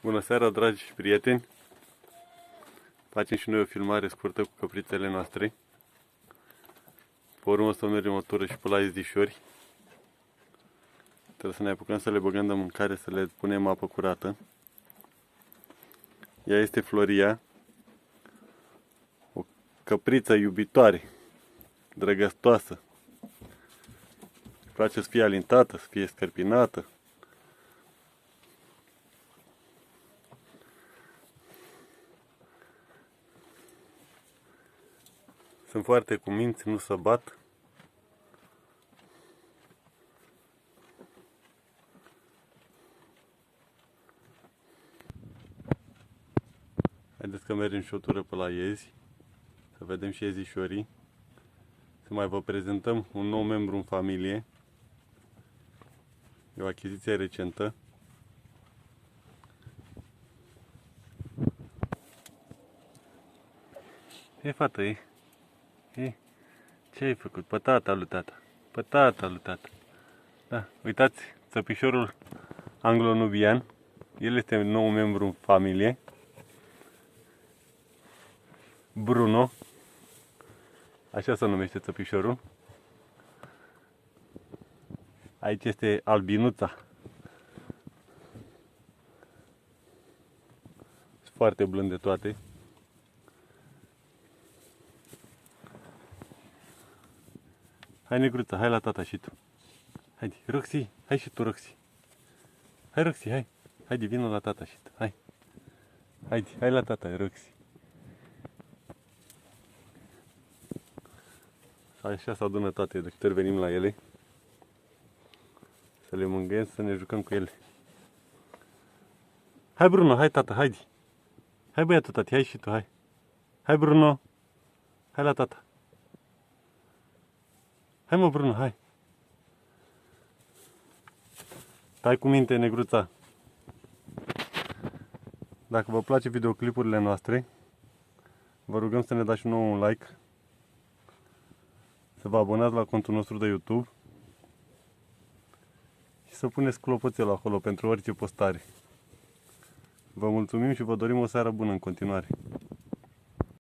Bună seara, dragi prieteni! Facem și noi o filmare scurtă cu căprițele noastre. Pe urmă să mergem o tură și pe la izdișori. Trebuie să ne apucăm să le băgăm de mâncare, să le punem apă curată. Ea este Floria, o căpriță iubitoare, drăgăstoasă. Îi place să fie alintată, să fie scărpinată. Sunt foarte cuminți, nu se bat. Haideți că mergem și o tură pe la iezi, să vedem și iezișorii. Să mai vă prezentăm un nou membru în familie. E o achiziție recentă. E, fată, e. Ce ai făcut? Pătata lui tata. Pătata lui tata. Da, uitați, țăpișorul anglo-nubian. El este un nou membru în familie. Bruno. Așa se numește țăpișorul. Aici este albinuța. Sunt foarte blânde toate. Hai, negruța, hai la tata și tu. Haide, Roxy, hai și tu, Roxy. Hai, Roxy, hai. Haide, vină la tata și tu, hai. Haide, hai la tata, Roxy. Așa se adună toate, de câte ori venim la ele. Să le mângâiem, să ne jucăm cu ele. Hai, Bruno, hai, tata, haide. Hai, băiatul, tati, hai și tu, hai. Hai, Bruno. Hai la tata. Hai, mă, Bruno, hai. Stai cu minte, negruța. Dacă vă place videoclipurile noastre, vă rugăm să ne dați și nouă un like, să vă abonați la contul nostru de YouTube și să puneți clopoțelul acolo pentru orice postare. Vă mulțumim și vă dorim o seară bună în continuare.